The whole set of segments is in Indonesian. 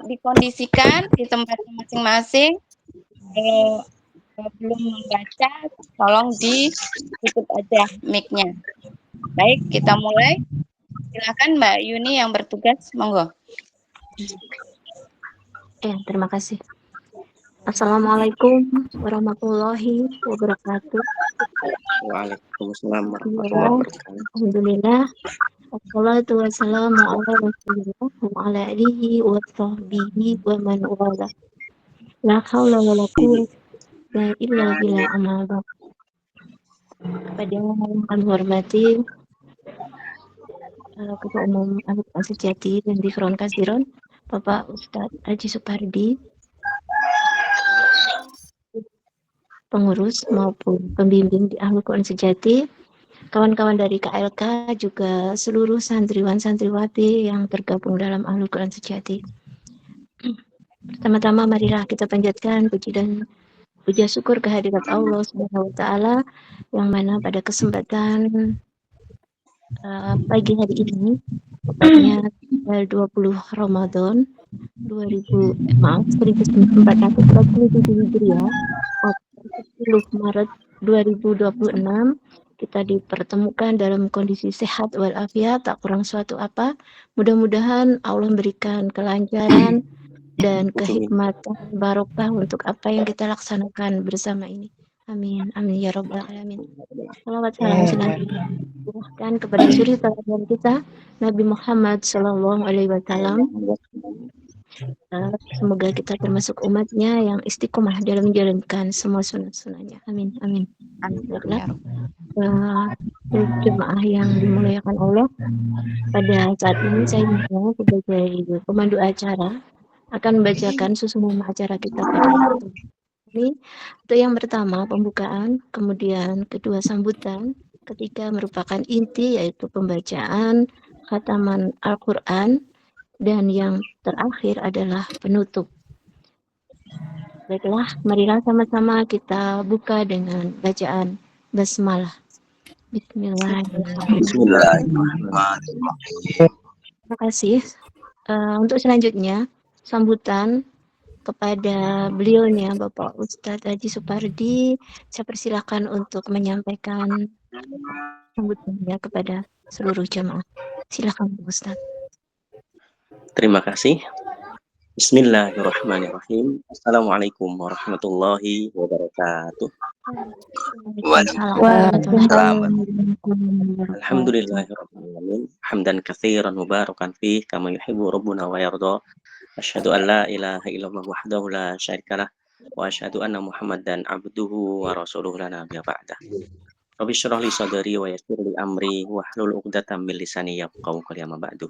dikondisikan di tempatnya masing-masing. Kalau belum membaca, tolong ditutup aja mic-nya. Baik, kita mulai. Silakan Mbak Yuni yang bertugas, monggo. Terima kasih. Assalamualaikum warahmatullahi wabarakatuh. Waalaikumsalam warahmatullahi wabarakatuh. Alhamdulillah. Wassalatu wassalamu ala rasulillah wa ala alihi wa sahbihi wa man wala. La haula wa la quwwata illa billah amma ba'd. Kepada yang kami hormati Ketua Umum Al-Quran Sejati dan Difron Kasiron, Bapak Ustadz Haji Supardi, pengurus maupun pembimbing di Al-Quran Sejati, kawan-kawan dari KLK, juga seluruh santriwan-santriwati yang tergabung dalam Al-Quran Sejati. Pertama-tama marilah kita panjatkan puji dan puja syukur kehadirat Allah Subhanahu wa Ta'ala, yang mana pada kesempatan pagi hari ini, tepatnya tanggal 20 Ramadan 1447 Hijriah, 10 Maret 2026, kita dipertemukan dalam kondisi sehat walafiat, tak kurang suatu apa. Mudah-mudahan Allah memberikan kelancaran dan kehikmatan barokah untuk apa yang kita laksanakan bersama ini. Amin, amin ya rabbal alamin. Salawat salam senantiasa kepada suri teladan kita Nabi Muhammad Sallallahu Alaihi Wasallam. Semoga kita termasuk umatnya yang istiqomah dalam menjalankan semua sunnah-sunnahnya. Amin, amin. Jemaah yang dimuliakan Allah, pada saat ini saya sebagai pemandu acara akan membacakan susunan acara kita pada ini. Untuk yang pertama pembukaan, kemudian kedua sambutan, ketiga merupakan inti yaitu pembacaan khataman Al-Quran, dan yang terakhir adalah penutup. Baiklah, marilah sama-sama kita buka dengan bacaan basmalah. Bismillahirrahmanirrahim. Terima kasih. Untuk selanjutnya, sambutan kepada beliaunya Bapak Ustadz Haji Supardi, saya persilakan untuk menyampaikan sambutannya kepada seluruh jemaah. Silakan Pak Ustadz. Terima kasih. Bismillahirrahmanirrahim. Assalamualaikum warahmatullahi wabarakatuh. Alhamdulillahirrahmanirrahim. Hamdan katsiran mubarakan fih kama yuhibbu rabbuna wa yarda. Asyhadu an la ilaha illallah wahdahu la syarikalah wa asyhadu anna Muhammadan abduhu wa rasuluhu la nabiyya ba'dah. Rabbi shrah li sadri wa yassir li amri wahlul 'uqdatam min lisani yafqahu qawli amma ba'du.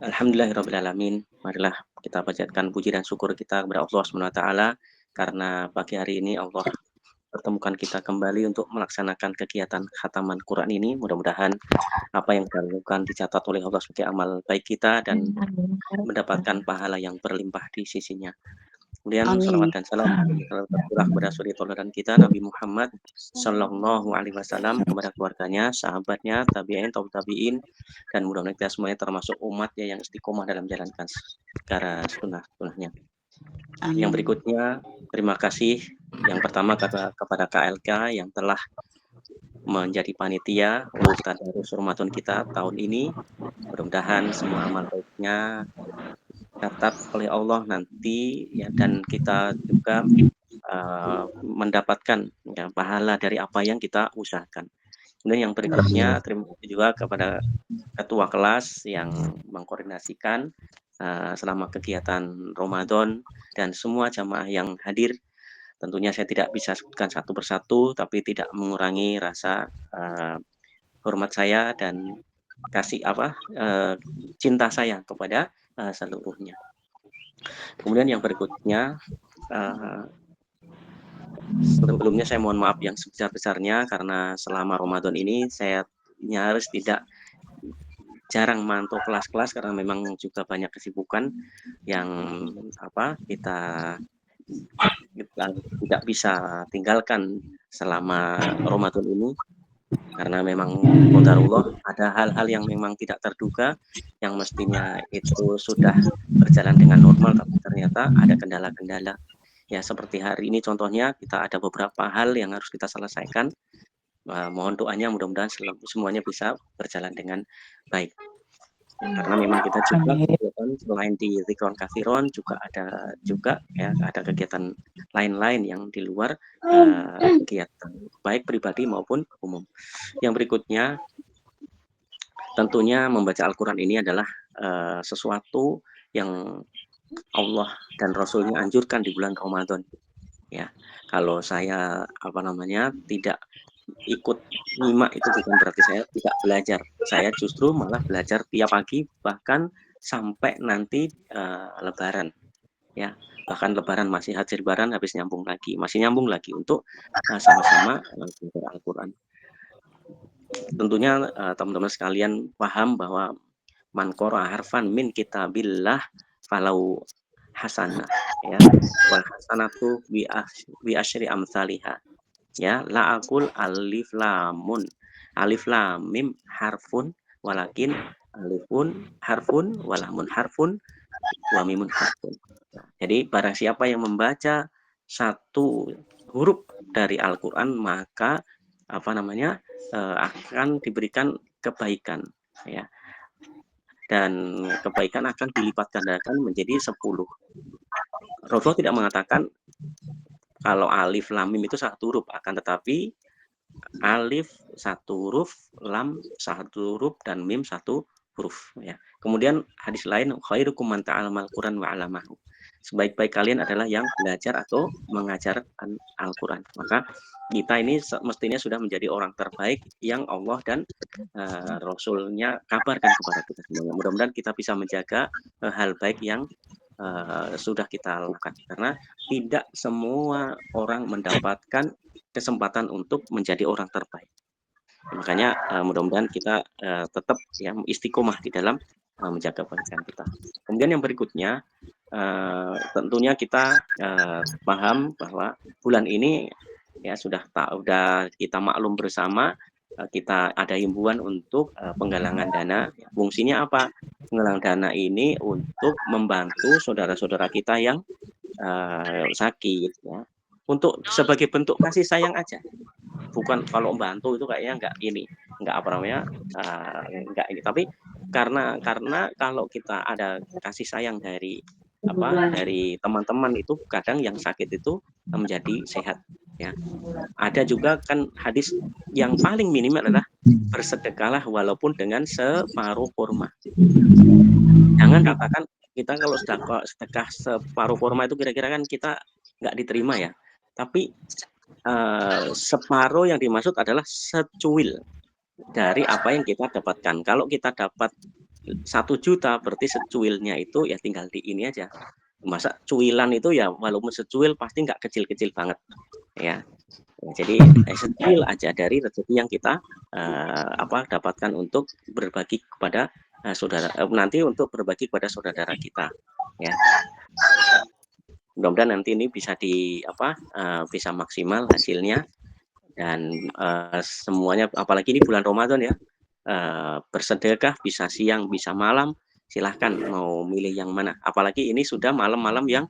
Alhamdulillahirabbil alamin. Marilah kita panjatkan puji dan syukur kita kepada Allah Subhanahu wa taala karena pagi hari ini Allah pertemukan kita kembali untuk melaksanakan kegiatan khataman Quran ini. Mudah-mudahan apa yang kita lakukan dicatat oleh Allah sebagai amal baik kita dan mendapatkan pahala yang berlimpah di sisinya. Kemudian salawat dan salam tercurah kepada suri tauladan kita Nabi Muhammad Sallallahu Alaihi Wasallam, kepada keluarganya, sahabatnya, tabi'in, tabi'in, dan mudah-mudahan kita semuanya termasuk umatnya yang istiqomah dalam menjalankan segala sunnah-sunnahnya. Yang berikutnya, terima kasih yang pertama kepada KLK yang telah menjadi panitia untuk tadarus Ramadan kita tahun ini. Mudah-mudahan semua amal baiknya catat oleh Allah nanti ya, dan kita juga mendapatkan ya, pahala dari apa yang kita usahakan. Kemudian yang berikutnya, terima kasih juga kepada ketua kelas yang mengkoordinasikan selama kegiatan Ramadan dan semua jamaah yang hadir. Tentunya saya tidak bisa sebutkan satu persatu, tapi tidak mengurangi rasa hormat saya dan kasih cinta saya kepada seluruhnya. Kemudian yang berikutnya, sebelumnya saya mohon maaf yang sebesar-besarnya karena selama Ramadan ini saya nyaris jarang mantau kelas-kelas karena memang juga banyak kesibukan yang kita tidak bisa tinggalkan selama Ramadan ini. karena memang qadarullah ada hal-hal yang memang tidak terduga yang mestinya itu sudah berjalan dengan normal, tapi ternyata ada kendala-kendala. Ya seperti hari ini contohnya kita ada beberapa hal yang harus kita selesaikan. Mohon doanya mudah-mudahan semuanya bisa berjalan dengan baik. Karena memang kita juga Amin. kegiatan selain di Zikron Kathiron juga ada ya ada kegiatan lain-lain yang di luar kegiatan baik pribadi maupun umum. Yang berikutnya tentunya membaca Al-Quran ini adalah sesuatu yang Allah dan Rasulnya anjurkan di bulan Ramadan. Ya, kalau saya tidak ikut nyimak itu bukan berarti saya tidak belajar. Saya justru malah belajar tiap pagi bahkan sampai nanti Lebaran. Ya, bahkan Lebaran masih hadir Lebaran habis masih nyambung lagi untuk sama-sama belajar Al-Quran. Tentunya teman-teman sekalian paham bahwa man qara harfan min kitabillah falau hasanah, ya, wal hasanatu bi asyri amsalihha. Ya, la aqul alif lam mim harfun walakin alifun harfun walamun harfun wa mimun harfun. Jadi barang siapa yang membaca satu huruf dari Al-Qur'an maka akan diberikan kebaikan, ya. Dan kebaikan akan dilipat gandakan menjadi 10. Rasulullah tidak mengatakan kalau alif lam mim itu satu huruf, akan tetapi alif satu huruf, lam satu huruf, dan mim satu huruf, ya. Kemudian hadis lain, khairukum man ta'allamal Qur'an wa 'allamahu. Sebaik-baik kalian adalah yang belajar atau mengajarkan Al-Quran. Maka kita ini mestinya sudah menjadi orang terbaik yang Allah dan Rasulnya kabarkan kepada kita semuanya. Mudah-mudahan kita bisa menjaga hal baik yang sudah kita lakukan, karena tidak semua orang mendapatkan kesempatan untuk menjadi orang terbaik. Makanya mudah-mudahan kita tetap ya istiqomah di dalam menjaga kebaikan kita. Kemudian yang berikutnya tentunya kita paham bahwa bulan ini ya sudah kita maklum bersama, kita ada himbauan untuk penggalangan dana. Fungsinya apa? Penggalangan dana ini untuk membantu saudara-saudara kita yang sakit, ya. Untuk sebagai bentuk kasih sayang aja. Bukan kalau membantu itu kayaknya enggak ini, tapi karena kalau kita ada kasih sayang dari teman-teman itu kadang yang sakit itu menjadi sehat, ya. Ada juga kan hadis yang paling minim adalah bersedekahlah walaupun dengan separuh kurma. Jangan katakan kita kalau sedekah separuh kurma itu kira-kira kan kita nggak diterima, ya. Tapi separuh yang dimaksud adalah secuil dari apa yang kita dapatkan. Kalau kita dapat 1 juta berarti secuilnya itu ya tinggal di ini aja. Masa cuilan itu ya walaupun secuil pasti nggak kecil-kecil banget, ya. Jadi secuil aja dari rezeki yang kita dapatkan untuk berbagi kepada nanti untuk berbagi kepada saudara kita, ya. Mudah-mudahan nanti ini bisa bisa maksimal hasilnya dan semuanya, apalagi ini bulan Ramadan, ya. Bersedekah bisa siang bisa malam, silahkan mau milih yang mana. Apalagi ini sudah malam-malam yang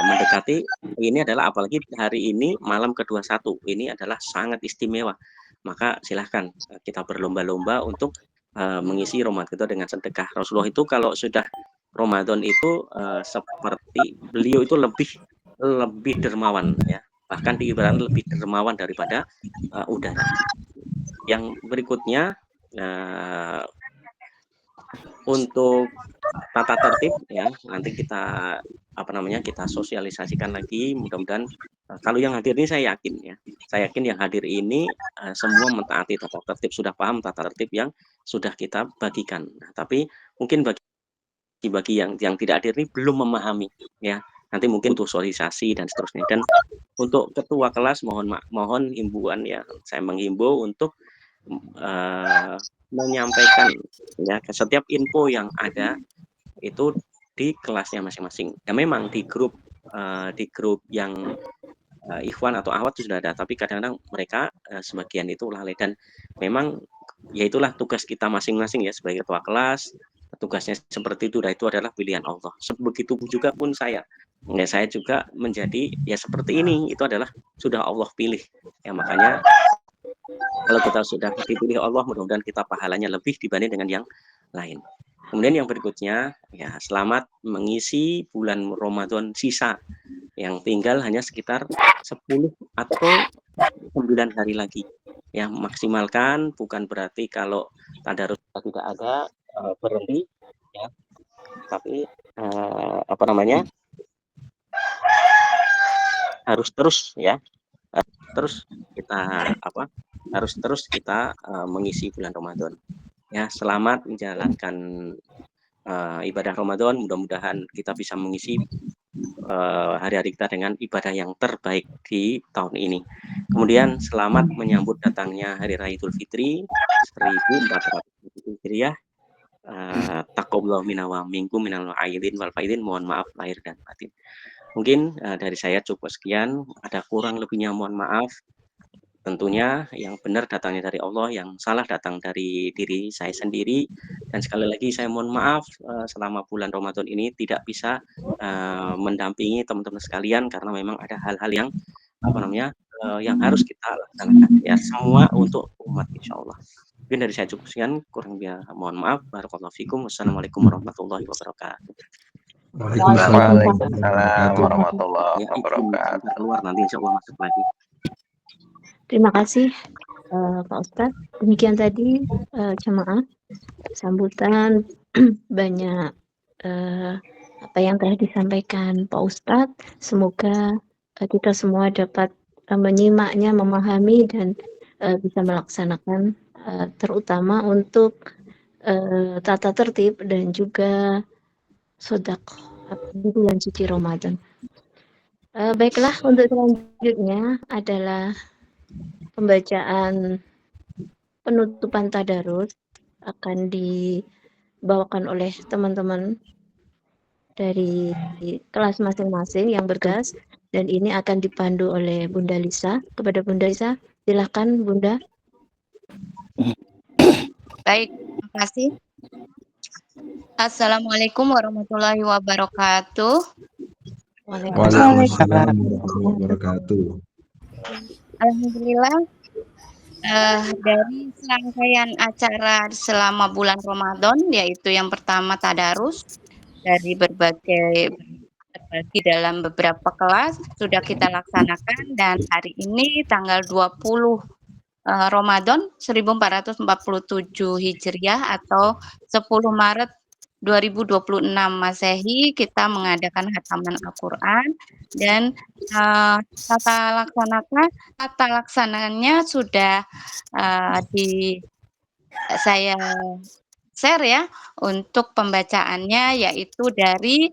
mendekati, ini adalah apalagi hari ini malam ke-21, ini adalah sangat istimewa. Maka silahkan kita berlomba-lomba untuk mengisi Ramadan itu dengan sedekah. Rasulullah itu kalau sudah Ramadan itu seperti beliau itu lebih dermawan, ya. Bahkan diibaratkan lebih dermawan daripada udara. Yang berikutnya untuk tata tertib, ya, nanti kita kita sosialisasikan lagi. Mudah-mudahan kalau yang hadir ini saya yakin yang hadir ini semua mentaati tata tertib, sudah paham tata tertib yang sudah kita bagikan. Nah, tapi mungkin bagi yang tidak hadir ini belum memahami, ya. Nanti mungkin untuk sosialisasi dan seterusnya. Dan untuk ketua kelas mohon himbauan, ya. Saya menghimbau untuk menyampaikan, ya, setiap info yang ada itu di kelasnya masing-masing. Ya memang di grup yang ikhwan atau akhwat sudah ada, tapi kadang-kadang mereka sebagian itu lalai, dan memang ya itulah tugas kita masing-masing ya sebagai ketua kelas, tugasnya seperti itu, dan itu adalah pilihan Allah. Begitu juga pun saya juga menjadi ya seperti ini, itu adalah sudah Allah pilih ya, makanya kalau kita sudah dipilih Allah, mudah-mudahan kita pahalanya lebih dibanding dengan yang lain. Kemudian yang berikutnya, ya selamat mengisi bulan Ramadan sisa yang tinggal hanya sekitar 10 atau 9 hari lagi. Ya, maksimalkan, bukan berarti kalau tadarus tidak ada berhenti ya. Tapi harus terus ya. Harus terus kita mengisi bulan Ramadan. Ya, selamat menjalankan ibadah Ramadan. Mudah-mudahan kita bisa mengisi hari-hari kita dengan ibadah yang terbaik di tahun ini. Kemudian selamat menyambut datangnya Hari Raya Idul Fitri 1400 Hijriah. Taqabbalallahu minna wa minkum minal aidin wal faidin. Mohon maaf lahir dan batin. Mungkin dari saya cukup sekian. Ada kurang lebihnya mohon maaf. Tentunya yang benar datangnya dari Allah, yang salah datang dari diri saya sendiri. Dan sekali lagi saya mohon maaf selama bulan Ramadan ini tidak bisa mendampingi teman-teman sekalian, karena memang ada hal-hal yang yang harus kita laksanakan ya, semua untuk umat insyaallah. Mungkin dari saya cukup sekian, kurang lebih mohon maaf. Barakallahu fikum. Wassalamualaikum warahmatullahi wabarakatuh. Waalaikumsalam warahmatullahi wabarakatuh. Keluar nanti insyaallah masuk lagi. Terima kasih Pak Ustadz. Demikian tadi jemaah sambutan banyak apa yang telah disampaikan Pak Ustadz. Semoga kita semua dapat menyimaknya, memahami, dan bisa melaksanakan, terutama untuk tata tertib dan juga sedekah di bulan suci Ramadan. Baiklah, untuk selanjutnya adalah pembacaan penutupan tadarus akan dibawakan oleh teman-teman dari kelas masing-masing yang bergas, dan ini akan dipandu oleh Bunda Lisa. Kepada Bunda Lisa, silakan Bunda. Baik, terima kasih. Assalamualaikum warahmatullahi wabarakatuh. Waalaikumsalam warahmatullahi wabarakatuh. Alhamdulillah, dari serangkaian acara selama bulan Ramadan, yaitu yang pertama tadarus dari berbagi dalam beberapa kelas sudah kita laksanakan, dan hari ini tanggal 20 Ramadan 1447 Hijriah atau 10 Maret 2026 Masehi kita mengadakan khataman Al-Qur'an, dan tata laksananya sudah saya share ya untuk pembacaannya, yaitu dari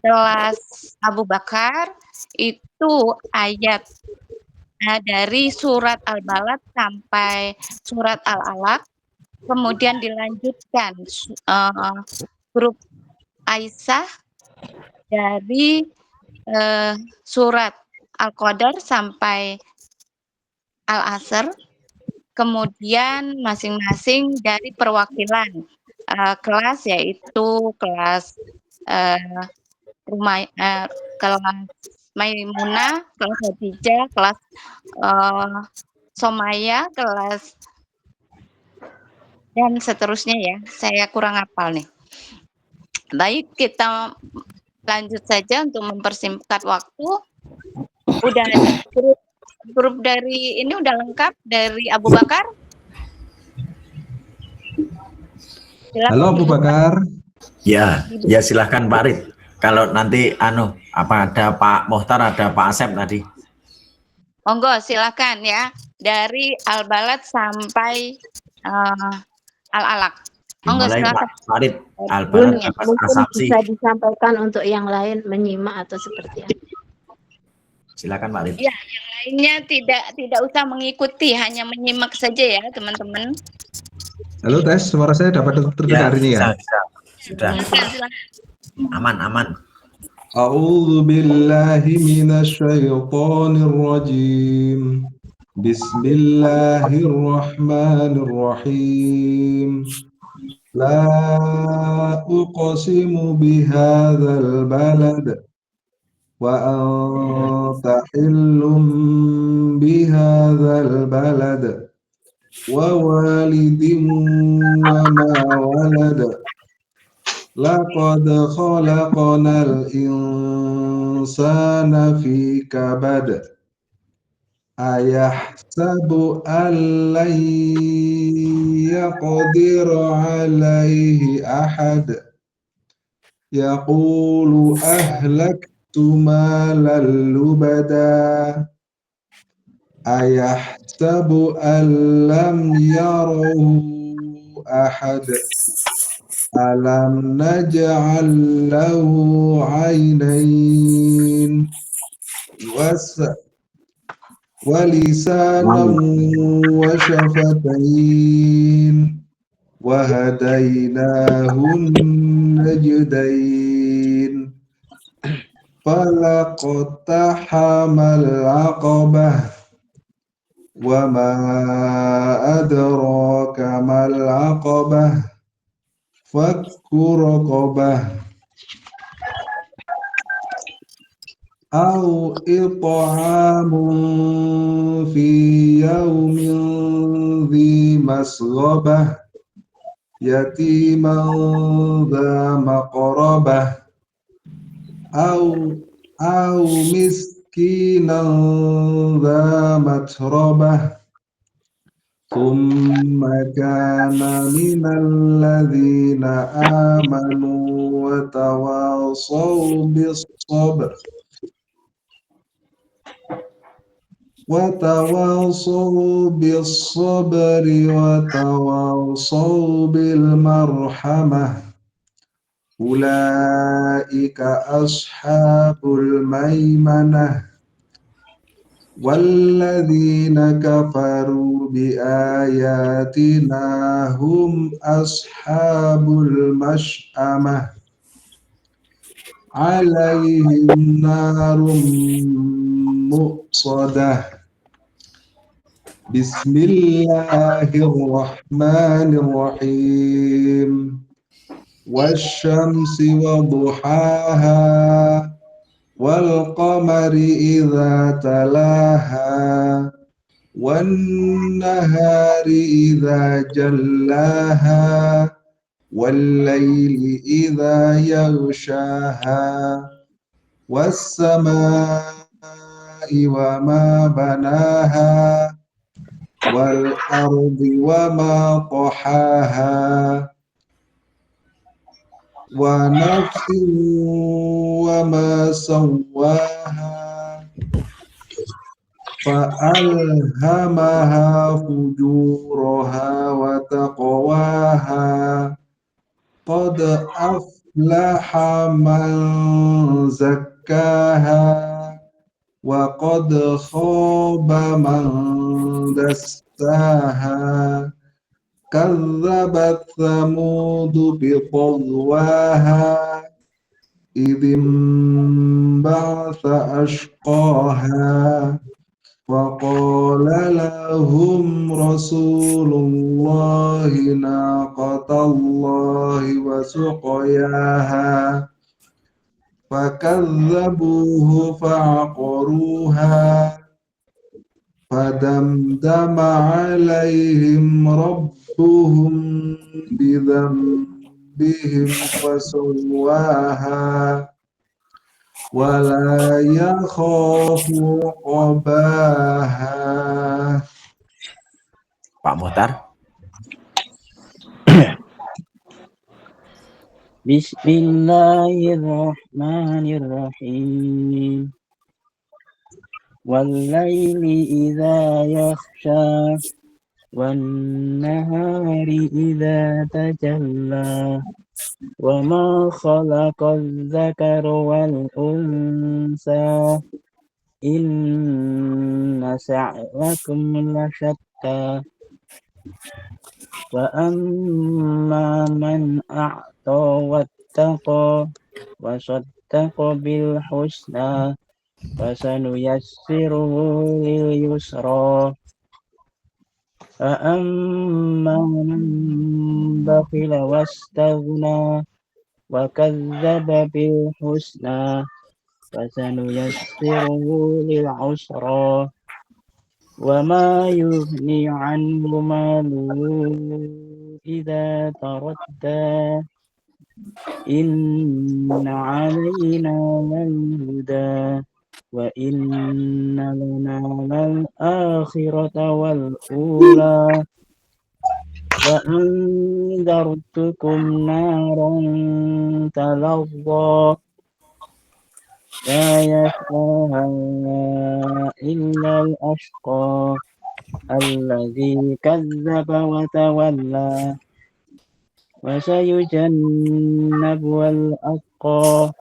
kelas Abu Bakar itu ayat dari surat Al-Balad sampai surat Al-Alaq, kemudian dilanjutkan grup Aisyah dari surat Al-Qadar sampai Al-Asr, kemudian masing-masing dari perwakilan kelas, yaitu kelas kelas Maimunah, kelas Khadijah, kelas Somaya, kelas dan seterusnya ya. Saya kurang hafal nih. Baik, kita lanjut saja untuk mempersingkat waktu. Udah grup dari ini udah lengkap dari Abu Bakar. Silakan, Halo Abu Bakar. Ya silahkan Pak Rid. Kalau nanti ada Pak Mohtar, ada Pak Asep tadi. Monggo silakan ya, dari Al-Balad sampai Al-Alaq. Monggo silakan. Pak Rid, Al-Balad mungkin bisa disampaikan untuk yang lain menyimak atau seperti apa. Silakan Pak Rid. Ya, yang lainnya tidak usah mengikuti, hanya menyimak saja ya teman-teman. Halo tes, suara saya dapat terdengar ini ya? Sudah. Aman. أعوذ بالله من الشيطان الرجيم بسم الله الرحمن الرحيم لا أقسم بهذا البلد وأنت حل بهذا البلد ووالد وما ولد لقد خلقنا الإنسان في كبد أيحسب أن لن يقدر عليه أحد يقول أهلكت مالا لبدا أيحسب أن لم يره أحد ألم نجعل له عينين ولسانا وشفتين وهديناه النجدين فلاقتحم العقبة وما أدراك ما العقبة فك رقبة أو إطعام في يوم ذي مسغبة يتيما ذا مقربة أو مسكينا ذا متربة ثم كان من الذين آمنوا وتواصوا بالصبر وتواصوا بالمرحمة أولئك أصحاب الميمنة والذين كفروا بآياتنا هم أصحاب المشأمة عليهم نار مؤصدة بسم الله الرحمن الرحيم والشمس وضحاها والقمر إذا تلاها والنهار إذا جلاها والليل إذا يغشاها والسماء وما بناها والأرض وما طحاها ونفس وما سواها فألهمها فجورها وتقواها قد أفلح من زكاها وقد خاب من دساها كذبت ثمود بطغواها إذ انبعث أشقاها فقال لهم رسول الله ناقة الله وسقياها فكذبوه فعقروها فدمدم عليهم ربهم بذنبهم فسواها ولا يخاف عقباها. Pak Muhtar. Bismillahirrahmanirrahim. Wal-laili idza yakhsha wan-nahari idza tajalla wa ma khalaqaz zakara wal unsa inna sa'yakum lasyatta wa amma man a'ta wattaqa wa اتقوا بالحسنى فسنيسره لليسرى فأما من بخل واستغنى وكذب بالحسنى فسنيسره للعسرى وما يغني عنه ماله إذا تردى إن علينا للهدى وإن لنا للآخرة والأولى فأنذرتكم نارا تلظى لا يصلاها إلا الأشقى الذي كذب وتولى وسيجنبها الأتقى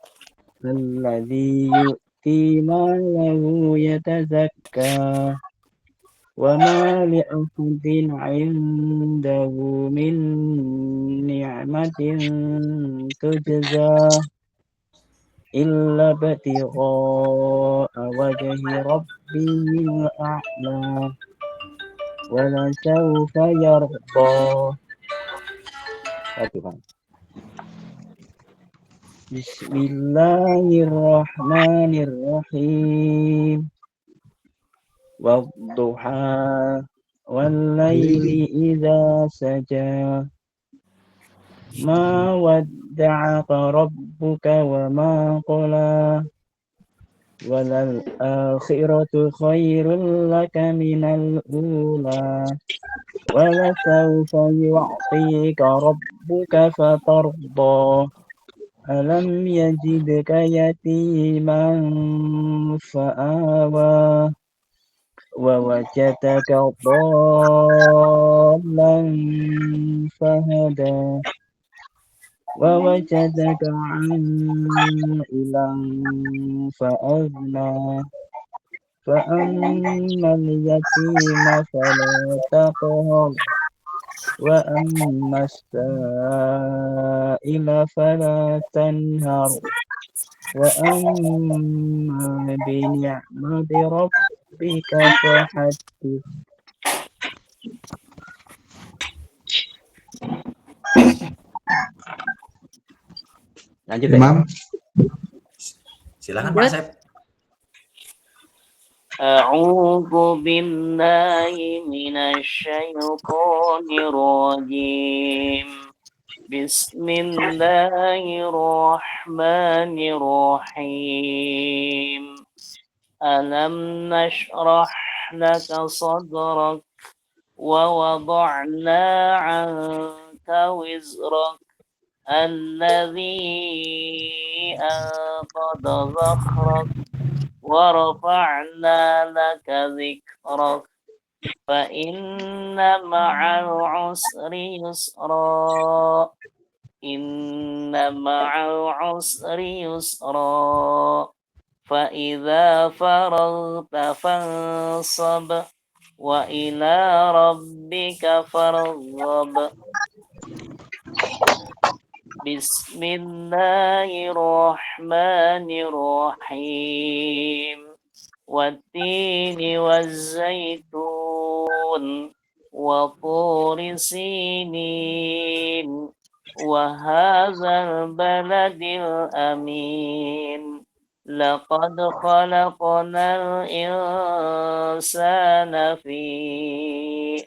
الذي يؤتي ماله يتزكى وما لأحد عنده من نعمة تجزى إلا ابتغاء وجه ربه الأعلى ولسوف يرضى. بسم الله الرحمن الرحيم والضحى والليل إذا سجى ما ودعك ربك وما قلى وللآخرة خير لك من الأولى ولسوف يعطيك ربك فترضى ألم يجدك يتيما فآوى ووجدك ضالا فهدى ووجدك عائلا فأغنى فأما اليتيم فلا تقهر وأما السائل فلا تنهر وأما بنعمة ربك فحدث. Lanjut Imam. Silakan Pak Asep. أعوذ بالله من الشيطان الرجيم بسم الله الرحمن الرحيم ألم نشرح لك صدرك ووضعنا عنك وزرك الذي أنقض ظهرك ورفعنا لك ذكرك فإن مع العسر يسرا إن مع العسر يسرا فإذا فرغت فانصب وإلى ربك فارغب بسم الله الرحمن الرحيم والتين والزيتون وطور سينين وهذا البلد الأمين لقد خلقنا الإنسان في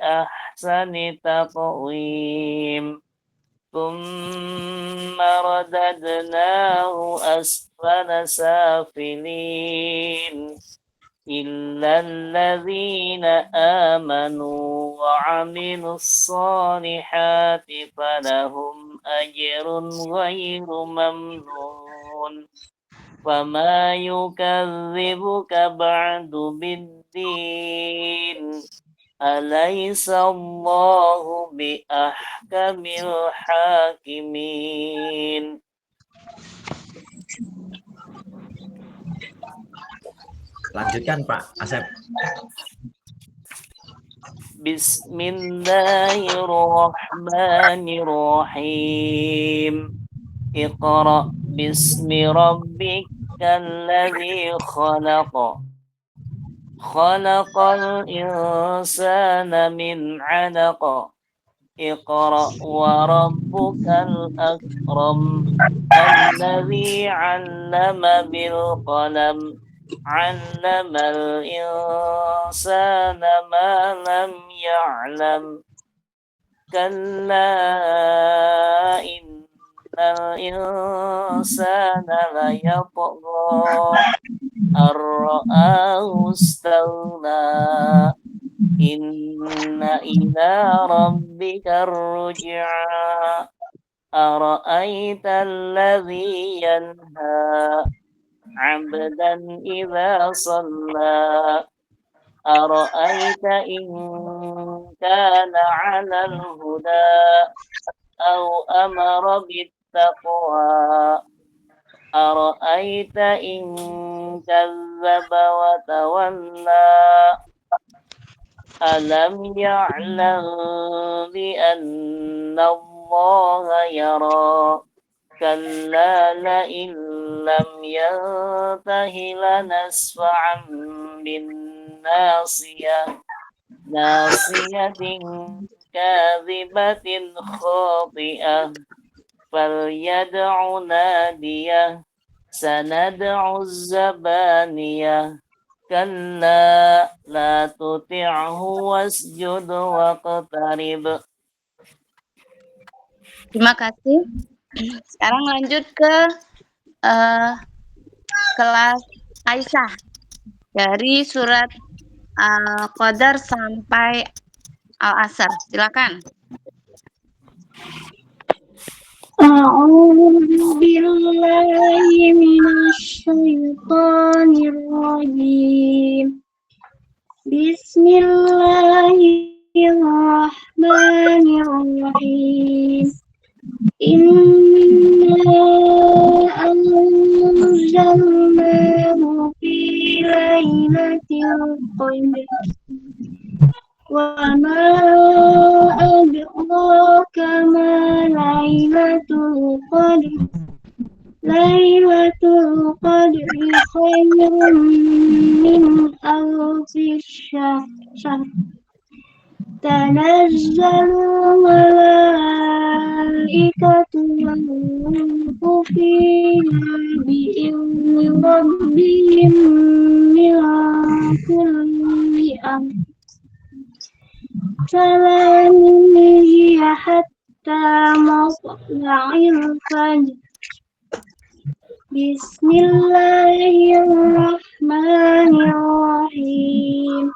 أحسن تقويم ثم رددناه أسفل سافلين إلا الذين آمنوا وعملوا الصالحات فلهم أجر غير ممنون فما يكذبك بعد بالدين أليس الله بأحكم الحاكمين. Lanjutkan Pak Asep. Bismillahirrahmanirrahim. Iqra بسم ربك الذي خلق الإنسان من علق اقرأ وربك الأكرم الذي علم بالقلم علم الإنسان ما لم يعلم كلا إن الإنسان ليطغى أن رآه استغنى إن إلى ربك الرجعى أرأيت الذي ينهى عبدا إذا صلى أرأيت إن كان على الهدى أو أمر بالتقوى أرأيت إن كذب وتولى ألم يعلم بأن الله يرى كلا لئن لم ينته لنسفعا بالناصية كاذبة خاطئة فليدع ناديه سندع الزبانية كلا لا تطعه واسجد واقترب. Terima kasih. Sekarang lanjut ke kelas Aisyah dari surat Al-Qadar sampai Al-Asr. Silakan. A'udzu billahi minasy syaithanir rajim. Bismillahirrahmanirrahim. Inna anzalnahu fi lailatul qadr wa ma adraka ma lailatul qadr Lailatul qadri khairun min alfi syahr Tanazzalul malaikatu war-ruhu fiha bi'izni rabbihim min kulli amr Salamun hiya hatta matla'il fajr Bismillahirrahmanirrahim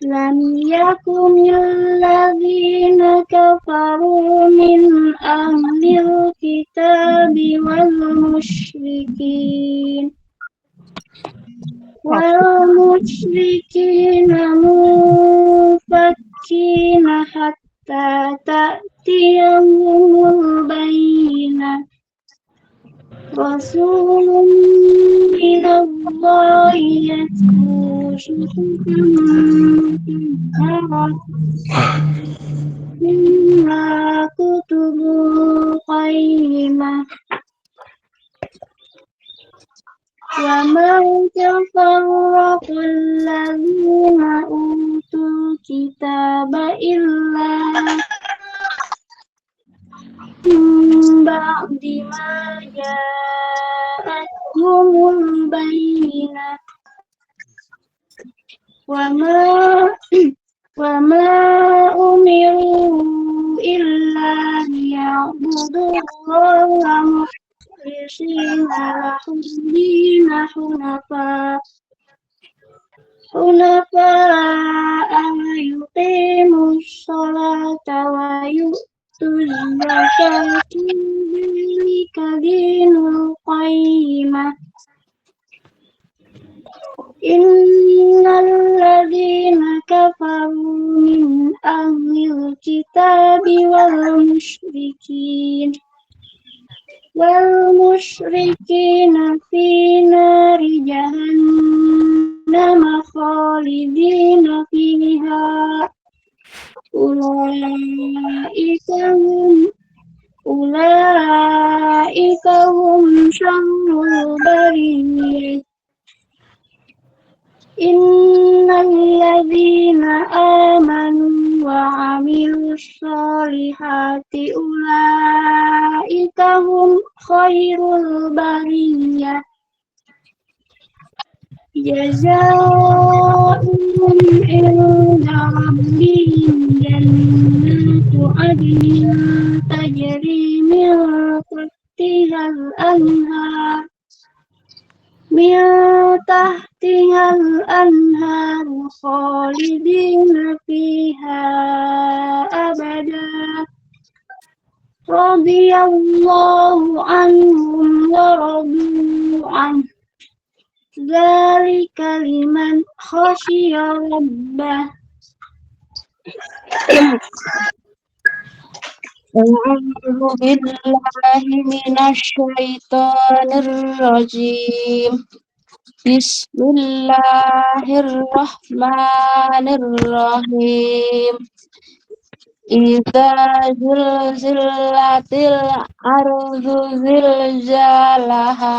Lam yakunil ladzina kafaru min ahlil kitabi wal musyrikin munfakkina hatta ta'tiyahumul bayyinah Rasulun minallahi yatlu suhufan mutahharat minha kutubun qayyimah wa ma tafarraqal ladzina utul kitaba illa ba'di ma ja'atuhumul bayyinah wa ma umiru illa liya'budullaha mukhlishina lahu-d-dina hunafa'a wa yuqimus sholata wa zakata dzalika dinul qayyimah Innal ladzina kafaru min ahlil kitabi wal musyrikina fi nari jahannam khalidina fiha ulaika أولئك هم شر البرية إن الذين آمنوا وعملوا الصالحات أولئك هم خير البرية جزاؤهم عند ربهم جنات عدن تجري من تحتها الأنهار خالدين فيها أبدا رضي الله عنهم ورضوا عنه ذلك لمن خشي ربه أعوذ بالله من الشيطان الرجيم بسم الله الرحمن الرحيم إذا زلزلت الأرض زلزالها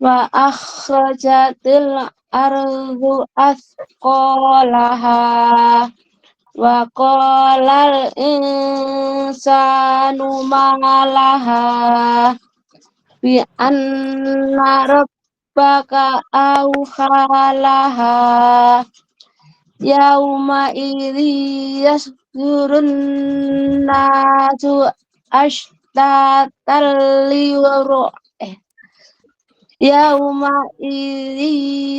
وأخرجت الأرض أثقالها وقال الإنسان ما لها بأن ربك أوحى لها يومئذ يصدر الناس أشتاتا يومئذ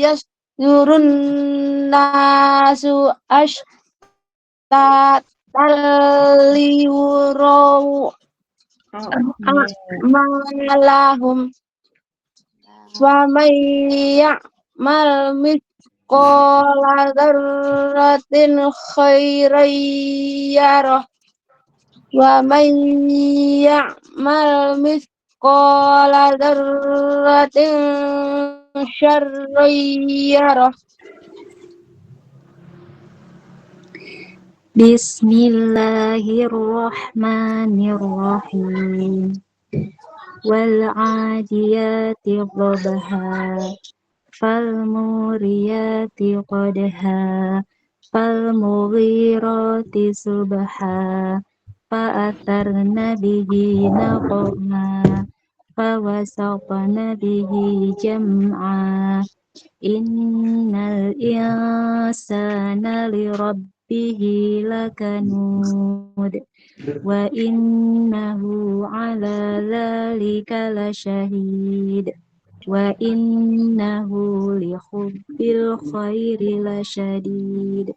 يصدر الناس أشتاتا ليروا أعمالهم فمن يعمل مثقال ذرة خيرا يره ومن يعمل مثقال ذرة شرا يره Bismillahirrahmanirrahim. Wal 'adiyati dhabha fal muriyati qadha fal mughirati subha fa atharna bihi naqma fa wasaqna bihi jam'a innal insana li rabbihi lakanud wa innahu ala dzalika lasyahid wa innahu li hubbil khairi lasyadid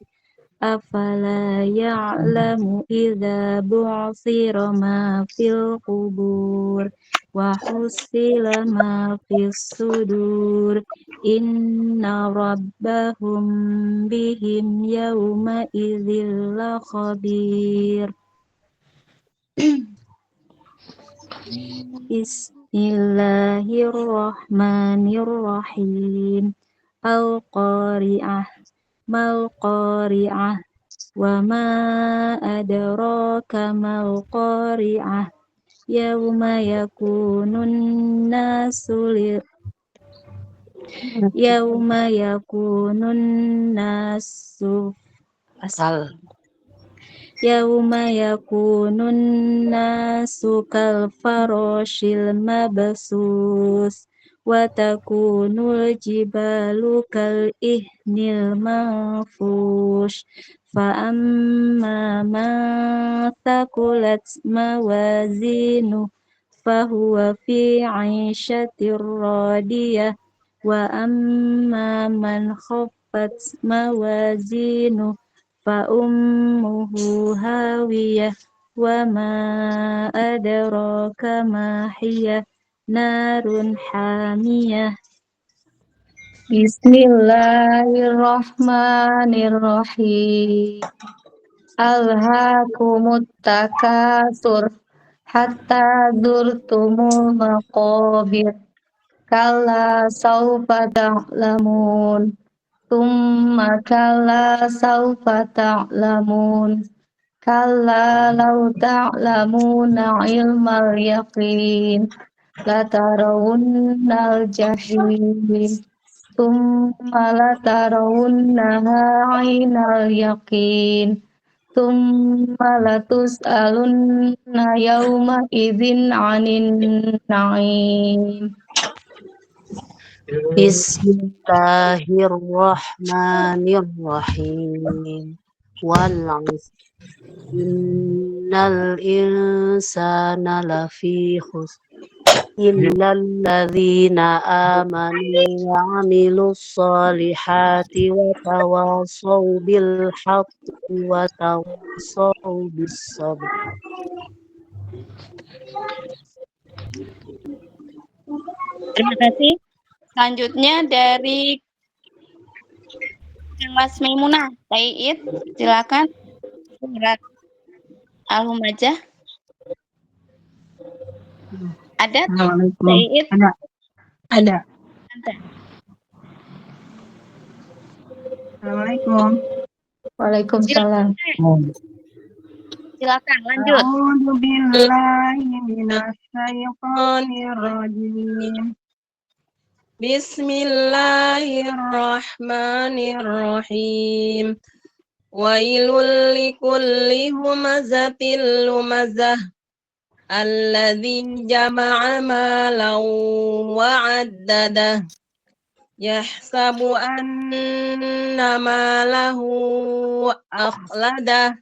afala ya'lamu idza bu'thira ma fil qubur wa husila ma fis sudur inna rabbahum bihim yawma idzil lakhabir. Bismillahirrahmanirrahim. Al-Qari'ah mal qari'ah wa ma adraka mal qari'ah yauma yakunun nasu Yauma yakunun nasu kal farashil mabsus wa takunul jibalu kal ihnil manfush fa amma man thaqulat mawazinu fahuwa fi 'ishatir radiyah wa amma man khaffat mawazinu fa ummuhu hawiyah wa ma adraka ma hiya narun hamiyah. Bismillahirrahmanirrahim. Alhaakumut takatsur hatta zurtumul maqabir kalla sawfa ta'lamun Tumma kalla sawfa ta'lamun Kalla law ta'lamuna ilmal yaqin latarawunnal jahim thumma latarawunnaha 'ainal yaqin thumma latus'alunna yawma idzin 'anin na'im. Bismillahirrahmanirrahim. Wal 'asr. Innal insana lafi khusr. Illal ladzina amanu wa 'amilus solihati wa tawasaw bil haqqi wa tawasaw bis sabr. Terima kasih. Selanjutnya dari Mas Maimunah, Said, silakan. Surat Al-Humajah. Ada? Assalamualaikum. Said? Ada. Ada. Assalamualaikum. Waalaikumsalam. Silakan lanjut. A'udzu billahi minasy syaithanir rajim. Bismillahirrahmanirrahim. Wailul likulli humazatil lumazah alladzi jama'a malan wa 'addadah yahsabu anna malahu akhladah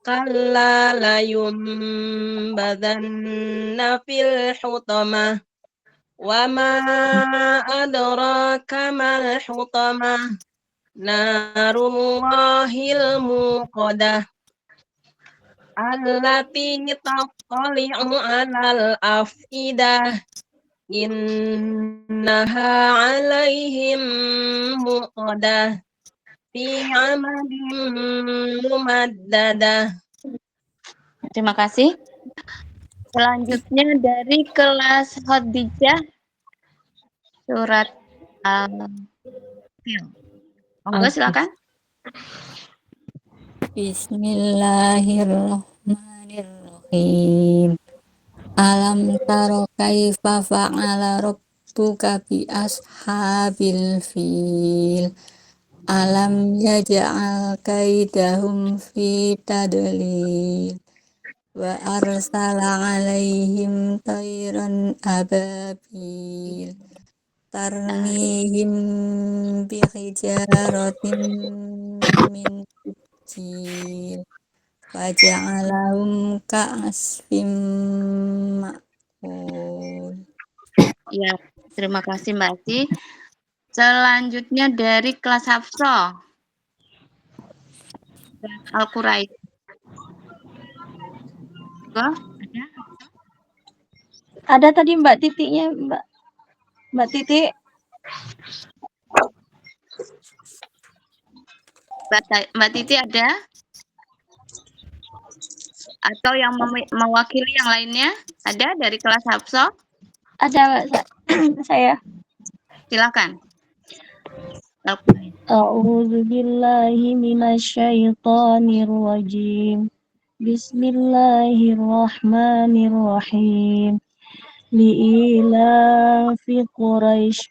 kalla layumbadanna fil hutamah wa ma adraka mal hutamah narullahil muqadah allati tattali'u 'alal afidah innaha 'alaihim muqadah fi 'amadin mumaddadah. Terima kasih. Selanjutnya dari kelas Khadijah, surat Al-Fil. Monggo silakan. Bismillahirrahmanirrahim. Alam taro kaifa fa'ala rabbuka bi ashabil fil. Alam yaj'al kaidahum fi tadlil. Wa arsala 'alaihim tayran ababil. Tarmihim bihijaratin min sijil. Faja'alahum ka'asfim ma'kul. Ya, terima kasih Mbak Ati. Selanjutnya dari kelas Hafsah, Al-Quraisy. Ada tadi Mbak Titiknya, Mbak Titik. Mbak Titi ada? Atau yang mewakili yang lainnya? Ada dari kelas Hafsah? Ada saya. Silakan. A'udzu billahi minasyaitonir rajim. Bismillahirrahmanirrahim. Li'ilafi Quraisy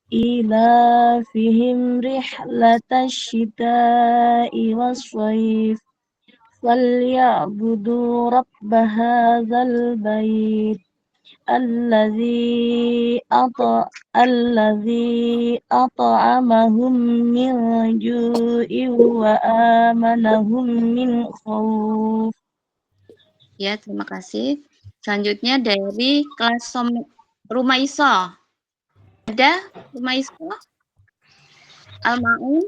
ilafihim rihlatash syita'i was-shayf falyabudu rabb hadzal bait alladzi at'amahum min ju'in wa amanahum min khauf. Ya, terima kasih. Selanjutnya dari kelas Rumaisa. Ada Rumaisa? Al-Ma'un.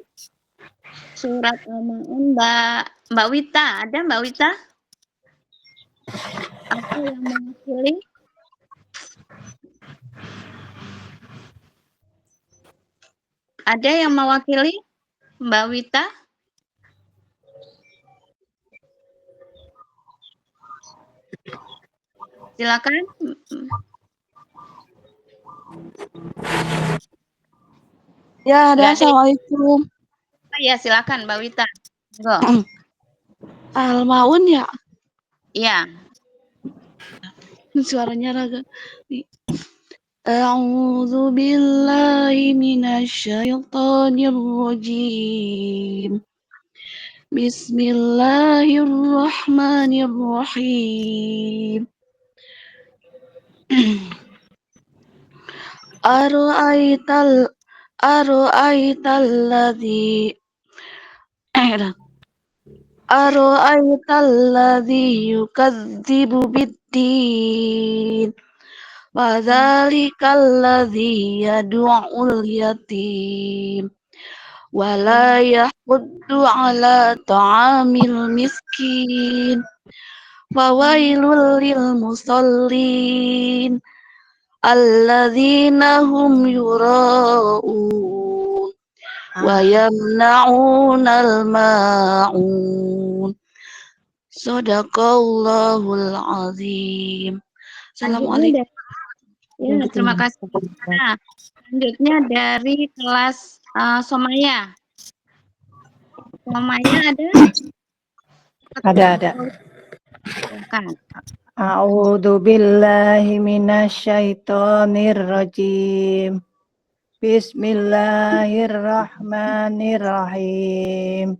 Surat Al-Ma'un, Mbak Wita. Ada Mbak Wita? Apa yang mewakili? Ada yang mewakili Mbak Wita? Silakan. Ya, ada. Assalamualaikum. Ya, silakan Mbak Wita. Al-Maun ya? Iya. Suaranya raga. A'udzu billahi minasyaitonir rajim. Bismillahirrahmanirrahim. Ara'aital ladzi yukadzibu biddin wa dzalikal ladzi yad'ul yatim wa la yahuddu ala ta'amil miskin wa wailul lil musallin alladzina hum yura'un wa yamna'unal ma'un. Shadaqallahul azim. Assalamualaikum. Ya, terima kasih. Nah, selanjutnya dari kelas Somaya. Somaya ada? Ada. Silakan. A'udzu billahi minasyaitonir rajim. Bismillahirrahmanirrahim.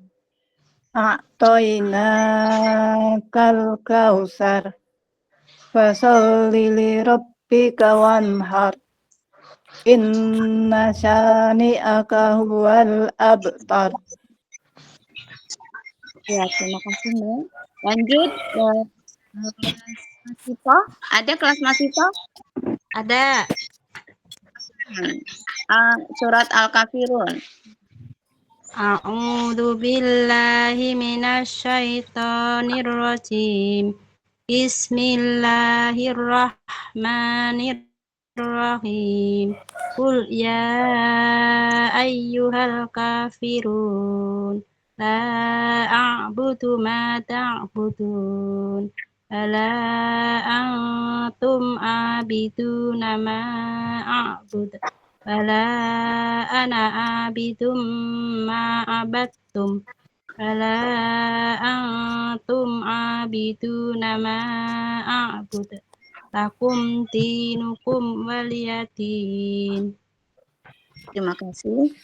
A'tainakal kautsar. Fasholli li rabbika wanhar. Inna syani'aka huwal abtar. Ya, terima kasih Mbak. Lanjut kelas Masito. Ada kelas Masito? Ada. Surat Al-Kafirun. A'udzu billahi minasyaitonir rajim. Bismillahirrahmanirrahim. Qul ya ayyuhal kafirun la a'budu ma ta'budun wala antum abiduna ma a'budu wala ana abidum ma abattum wala antum abiduna ma a'budu lakum dinukum waliyadin. Terima kasih.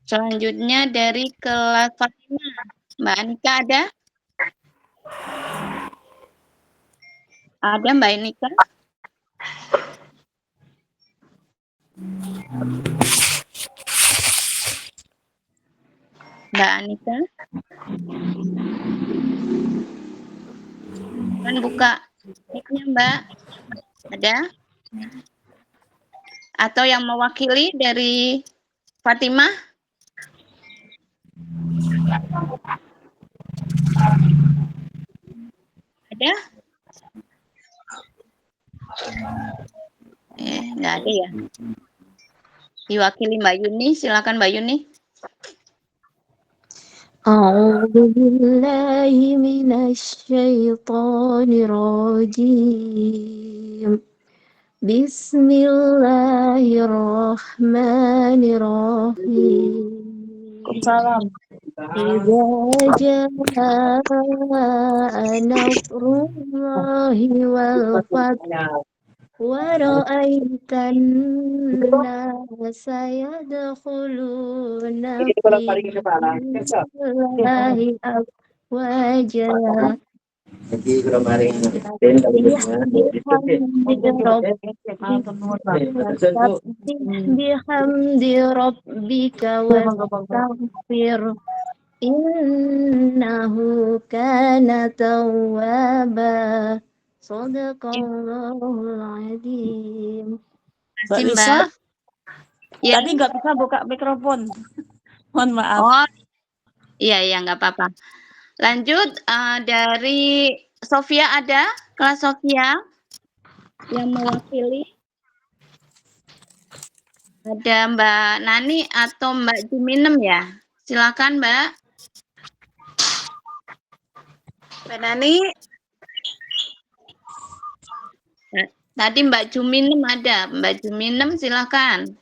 Selanjutnya dari kelas Fatimah. Mbak Anika ada? Ada Mbak Anika? Mbak Anika? Kan buka mic-nya Mbak. Ada? Atau yang mewakili dari Fatimah? Ada? Nggak ada ya. Diwakili Mbak Yuni, silakan Mbak Yuni. A'udzu billahi minasyaitonir rajim. Bismillahirrahmanirrahim. Salam. Idza jaa nasrullahi wal fath wa ra'aitan nasa yadkhuluna fi dinillahi afwaja. Bihamdi rabbika wastaghfir innahu kana tawwaba. Shadaqallahul azim. Mbak Lisa, tadi nggak bisa buka mikrofon. Mohon maaf. Oh, iya nggak apa-apa. Lanjut dari Sofia ada? Kelas Sofia yang mewakili? Ada Mbak Nani atau Mbak Juminem ya? Silakan Mbak. Mbak Nani. Tadi Mbak Juminem ada. Mbak Juminem silakan.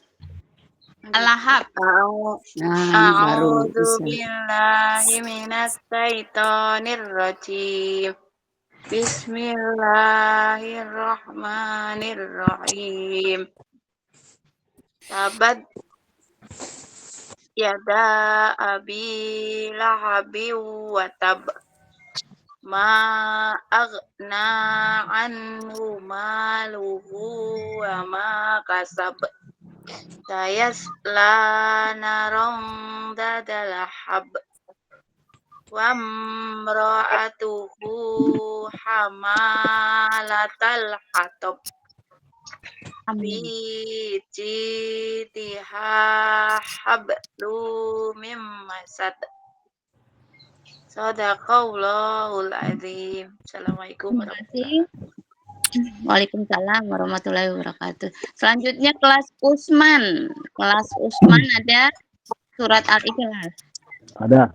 Al-Lahab. Nah, ini baru A'udzu bisa. billahi minas syaitonir rajim. Bismillahirrahmanirrahim. Tabat yada abi lahabi wa tab. Ma aghna anhu maluhu wa ma kasab. Sayasla naram dadalahab. Wa imra'atuhu hamalatal hatab. Fi jidha hablum mim masad. Shadaqallahul azim. Assalamualaikum warahmatullahi wabarakatuh. Waalaikumsalam warahmatullahi wabarakatuh. Selanjutnya kelas Usman. Kelas Usman ada surat Al-Ikhlas. Ada.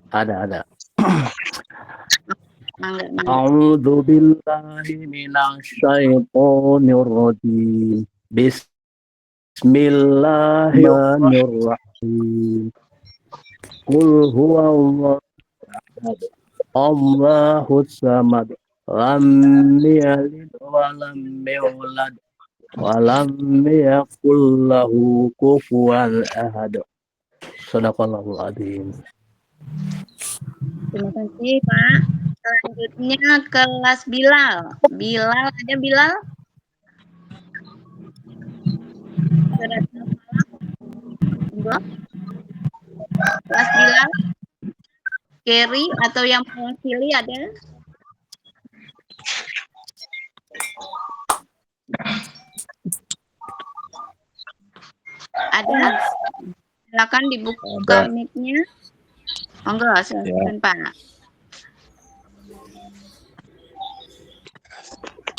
Mangga. A'udzu billahi minasyaitonir rajim. Bismillahirrahmanirrahim. Qul huwallahu ahad. Allahus samad. Lam yalid wa lam yulad wa lam yakul lahu kufuwan ahad. Shadaqallahul azim. Terima kasih, Pak. Selanjutnya kelas Bilal. Bilal, ada Bilal? Surat Al-Falaq. Enggak. Kelas Bilal. Kerry atau yang mewakili ada? Ada? Silakan dibuka mic-nya. Oh, enggak, silakan Pak.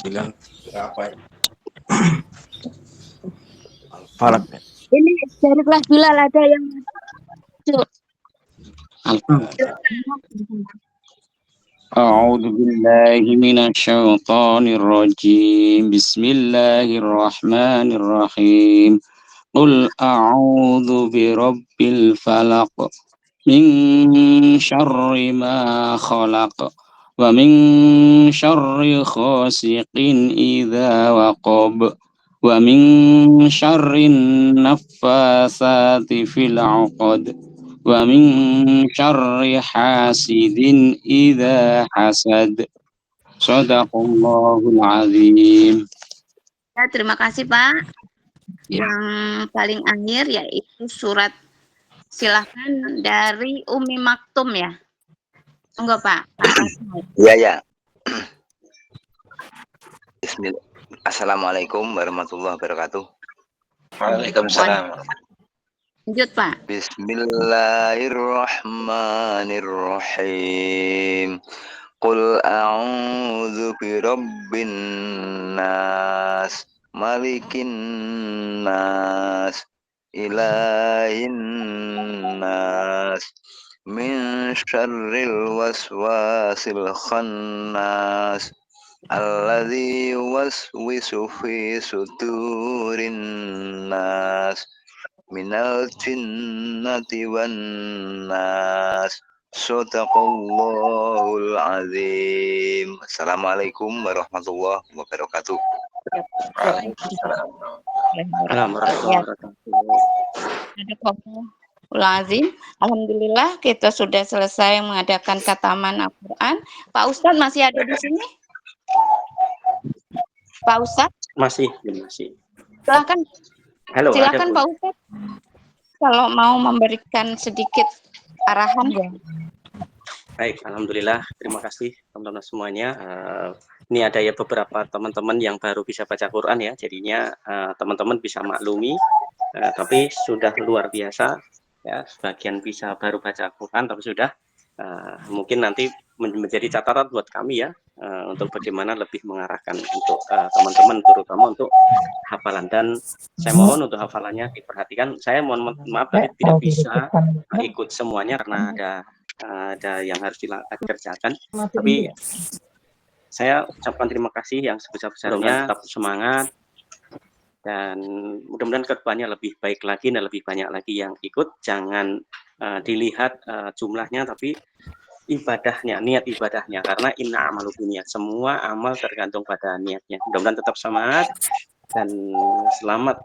Bilang apa ya? Falak. Ini dari kelas Bilal ada yang masuk. A'udzu billahi minasyaitonir rajim. Bismillahirrahmanirrahim. Qul a'udzu birabbil falaq min syarri ma khalaq wa min syarri ghasiqin idza waqab wa min syarri naffasati fil 'uqad wa min syarri hasidin idza hasad. Shadaqallahul azim. Ya, terima kasih Pak. Ya. Yang paling akhir yaitu surat, silahkan dari Umi Maktum ya. Enggak Pak. Ya. Bismillah. Assalamualaikum warahmatullahi wabarakatuh. Waalaikumsalam. Lanjut Pak. Bismillahirrahmanirrahim. Qul a'udzu birabbin nas, malikin nas, ilahin nas, min syarril waswasil khannas, alladzi yuwaswisu fi sudurin nas, minal jinnati wan nas. Shadaqallahul azim. Assalamualaikum warahmatullahi wabarakatuh. Lazim. Alhamdulillah kita sudah selesai mengadakan khataman Al-Quran. Pak Ustadz masih ada di sini? Pak Ustadz? Masih. Silakan. Halo, Silakan ada, Pak Ustadz. Kalau mau memberikan sedikit arahan ya. Baik, alhamdulillah. Terima kasih teman-teman semuanya. Ini ada ya beberapa teman-teman yang baru bisa baca Quran ya. Jadinya teman-teman bisa maklumi. Tapi sudah luar biasa ya. Sebagian bisa baru baca Quran tapi sudah mungkin nanti menjadi catatan buat kami ya untuk bagaimana lebih mengarahkan untuk teman-teman terutama untuk hafalan. Dan saya mohon untuk hafalannya diperhatikan. Saya mohon maaf tadi tidak bisa ikut semuanya karena ada yang harus dikerjakan. Tapi saya ucapkan terima kasih yang sebesar-besarnya. Tetap semangat. dan mudah-mudahan kedepannya lebih baik lagi dan lebih banyak lagi yang ikut. Jangan dilihat jumlahnya, tapi ibadahnya, niat ibadahnya, karena inna amalu niat, semua amal tergantung pada niatnya. Mudah-mudahan tetap semangat dan selamat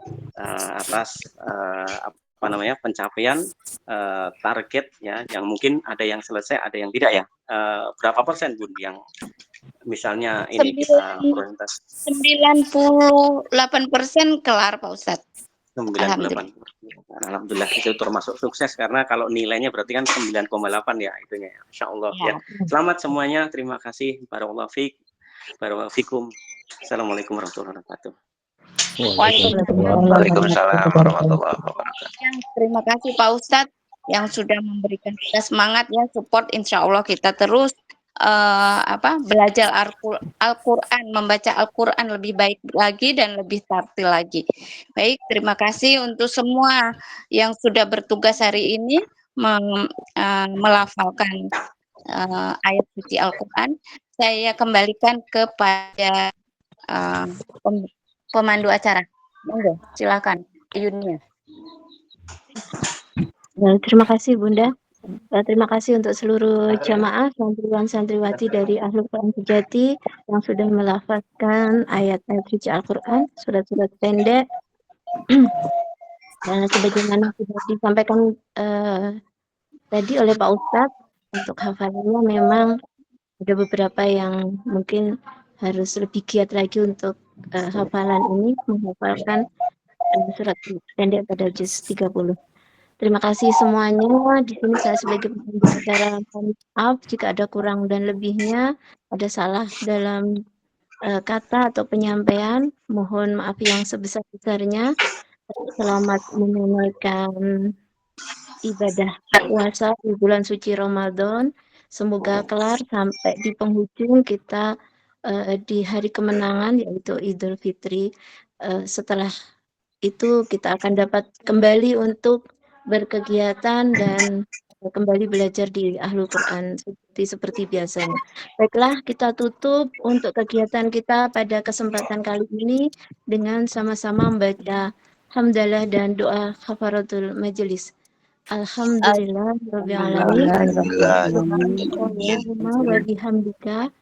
atas pencapaian target ya, yang mungkin ada yang selesai, ada yang tidak ya. Berapa persen Bun yang misalnya ini kita prioritas? 98% kelar Pak Ustadz. 98. Alhamdulillah, itu termasuk sukses karena kalau nilainya berarti kan 9,8 ya itunya ya. Insyaallah ya. Selamat semuanya, terima kasih. Barakallahu fiik. Barakallahu fikum. Assalamualaikum warahmatullahi wabarakatuh. Waalaikumsalam warahmatullahi wabarakatuh. Terima kasih Pak Ustadz yang sudah memberikan kita semangat ya, support. Insya Allah kita terus belajar Al-Quran, membaca Al-Quran lebih baik lagi dan lebih tartil lagi. Baik, terima kasih untuk semua yang sudah bertugas hari ini melafalkan ayat suci Al-Quran. Saya kembalikan kepada pemandu acara. Monggo, silakan Yunia. Terima kasih Bunda. Terima kasih untuk seluruh jamaah santriwan santriwati dari Ahlul Quran Sejati yang sudah melafazkan ayat-ayat suci Al-Quran, surat-surat pendek. Dan sebagaimana sudah disampaikan tadi oleh Pak Ustadz, untuk hafalannya memang ada beberapa yang mungkin harus lebih giat lagi untuk hafalan ini, menghafalkan surat pendek pada juz 30. Terima kasih semuanya. Di sini saya sebagai pemandu acara maaf jika ada kurang dan lebihnya, ada salah dalam kata atau penyampaian. Mohon maaf yang sebesar-besarnya. Selamat menunaikan ibadah puasa di bulan suci Ramadan. Semoga kelar sampai di penghujung kita di hari kemenangan yaitu Idul Fitri. Setelah itu kita akan dapat kembali untuk berkegiatan dan kembali belajar di Ahlul Quran seperti biasanya. Baiklah, kita tutup untuk kegiatan kita pada kesempatan kali ini dengan sama-sama membaca hamdalah dan doa kafaratul majelis. Alhamdulillah rabbil alamin. Wa bihamdika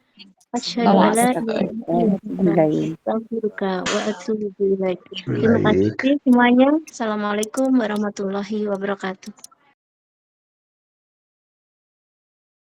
asyhadu an la ilaha illa anta astaghfiruka wa atubu ilaik. Terima kasih semuanya. Assalamualaikum warahmatullahi wabarakatuh.